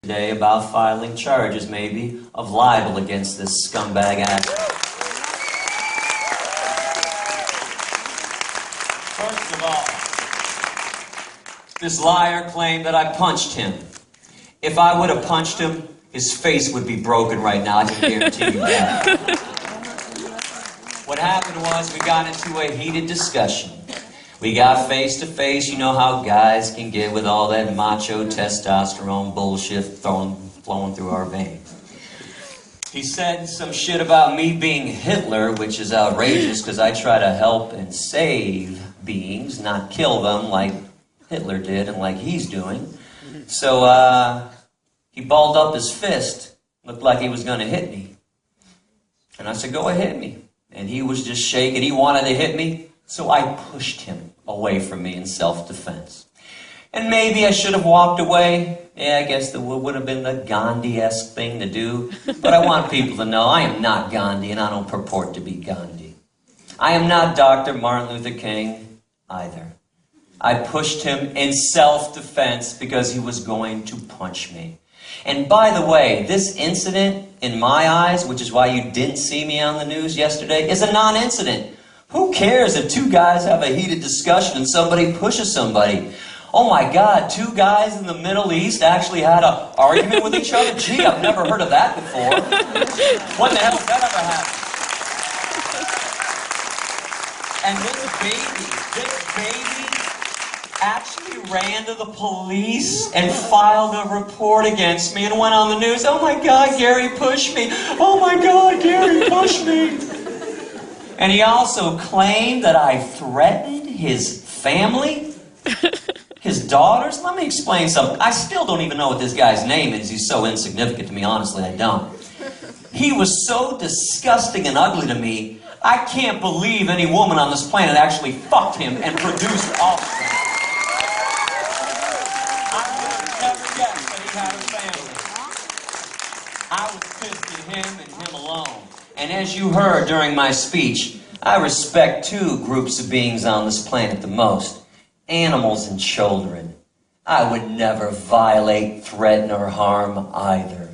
today about filing charges, maybe, of libel against this scumbag actor. First of all, this liar claimed that I punched him. If I would have punched him, his face would be broken right now, I can guarantee you that. What happened was we got into a heated discussion. We got face to face. You know how guys can get with all that macho testosterone bullshit flowing through our veins. He said some shit about me being Hitler, which is outrageous because I try to help and save beings, not kill them like Hitler did and like he's doing. So he balled up his fist, looked like he was going to hit me. And I said, go ahead, hit me. And he was just shaking. He wanted to hit me. So I pushed him away from me in self-defense. And maybe I should have walked away. Yeah, I guess that would have been the Gandhi-esque thing to do. But I want people to know I am not Gandhi, and I don't purport to be Gandhi. I am not Dr. Martin Luther King either. I pushed him in self-defense because he was going to punch me. And by the way, this incident, in my eyes, which is why you didn't see me on the news yesterday, is a non-incident. Who cares if two guys have a heated discussion and somebody pushes somebody? Oh my God, two guys in the Middle East actually had an argument with each other? Gee, I've never heard of that before. When the hell did that ever happen? And this baby actually ran to the police and filed a report against me and went on the news. Oh my God, Gary pushed me. Oh my God, Gary pushed me. And he also claimed that I threatened his family, his daughters. Let me explain something. I still don't even know what this guy's name is. He's so insignificant to me, honestly, I don't. He was so disgusting and ugly to me, I can't believe any woman on this planet actually fucked him and produced offspring. I would have never guessed that he had a family. I was pissed at him and him alone. And as you heard during my speech, I respect two groups of beings on this planet the most: animals and children. I would never violate, threaten, or harm either.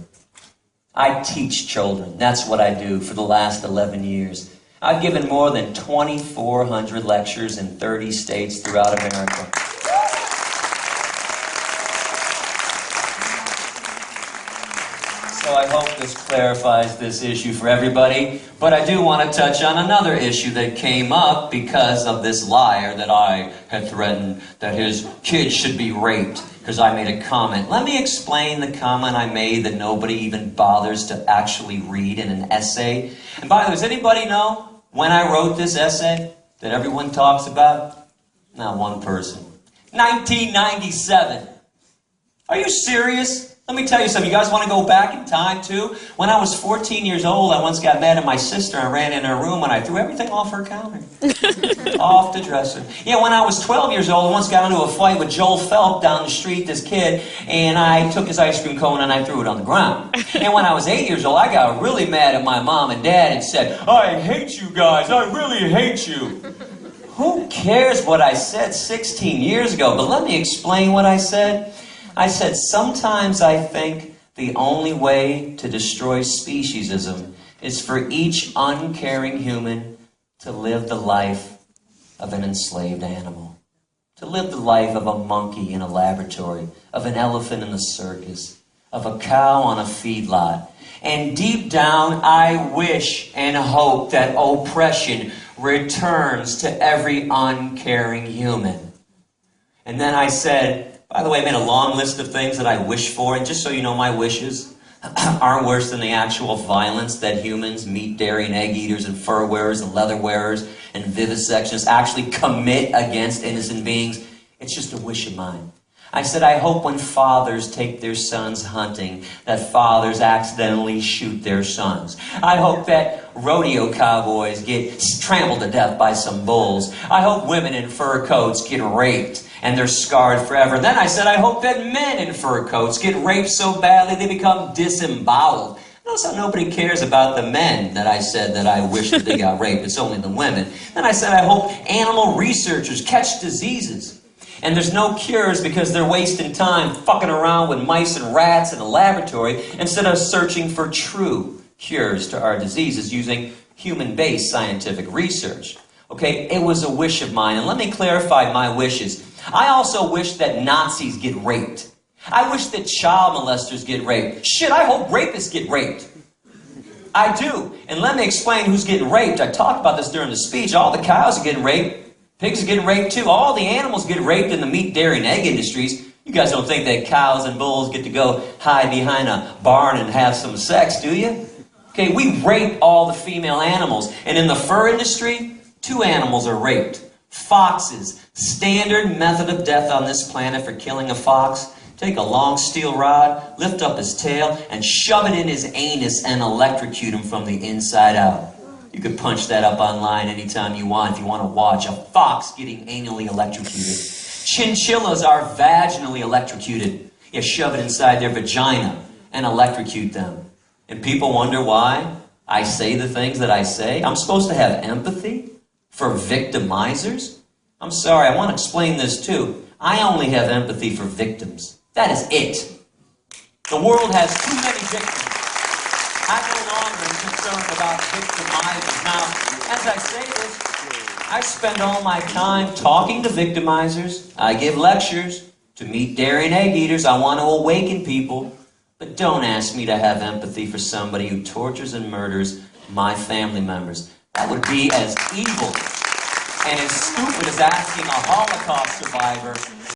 I teach children. That's what I do for the last 11 years. I've given more than 2,400 lectures in 30 states throughout America. So I hope this clarifies this issue for everybody. But I do want to touch on another issue that came up because of this liar that I had threatened that his kids should be raped because I made a comment. Let me explain the comment I made that nobody even bothers to actually read in an essay. And by the way, does anybody know when I wrote this essay that everyone talks about? Not one person. 1997. Are you serious? Let me tell you something. You guys want to go back in time, too? When I was 14 years old, I once got mad at my sister. I ran in her room and I threw everything off her counter. Off the dresser. Yeah, when I was 12 years old, I once got into a fight with Joel Phelps down the street, this kid, and I took his ice cream cone and I threw it on the ground. And when I was 8 years old, I got really mad at my mom and dad and said, I hate you guys. I really hate you. Who cares what I said 16 years ago? But let me explain what I said. I said, sometimes I think the only way to destroy speciesism is for each uncaring human to live the life of an enslaved animal, to live the life of a monkey in a laboratory, of an elephant in the circus, of a cow on a feedlot. And deep down, I wish and hope that oppression returns to every uncaring human. And then I said, by the way, I made a long list of things that I wish for, and just so you know, my wishes aren't worse than the actual violence that humans, meat, dairy, and egg eaters, and fur wearers, and leather wearers, and vivisectionists actually commit against innocent beings. It's just a wish of mine. I said, I hope when fathers take their sons hunting, that fathers accidentally shoot their sons. I hope that rodeo cowboys get trampled to death by some bulls. I hope women in fur coats get raped and they're scarred forever. Then I said, I hope that men in fur coats get raped so badly they become disemboweled. Notice how nobody cares about the men that I said that I wish that they got raped. It's only the women. Then I said, I hope animal researchers catch diseases And there's no cures because they're wasting time fucking around with mice and rats in a laboratory instead of searching for true cures to our diseases using human-based scientific research. Okay, it was a wish of mine, and let me clarify my wishes. I also wish that Nazis get raped. I wish that child molesters get raped. Shit, I hope rapists get raped. I do. And let me explain who's getting raped. I talked about this during the speech. All the cows are getting raped. Pigs are getting raped too. All the animals get raped in the meat, dairy, and egg industries. You guys don't think that cows and bulls get to go hide behind a barn and have some sex, do you? Okay, we rape all the female animals. And in the fur industry, 2 animals are raped. Foxes. Standard method of death on this planet for killing a fox. Take a long steel rod, lift up his tail, and shove it in his anus and electrocute him from the inside out. You could punch that up online anytime you want if you want to watch a fox getting anally electrocuted. Chinchillas are vaginally electrocuted. You shove it inside their vagina and electrocute them. And people wonder why I say the things that I say. I'm supposed to have empathy for victimizers? I'm sorry, I want to explain this too. I only have empathy for victims. That is it. The world has too many victims. I no longer am concerned about victimizers. Now, as I say this, I spend all my time talking to victimizers. I give lectures to meat, dairy, and egg eaters. I want to awaken people. But don't ask me to have empathy for somebody who tortures and murders my family members. That would be as evil and as stupid as asking a Holocaust survivor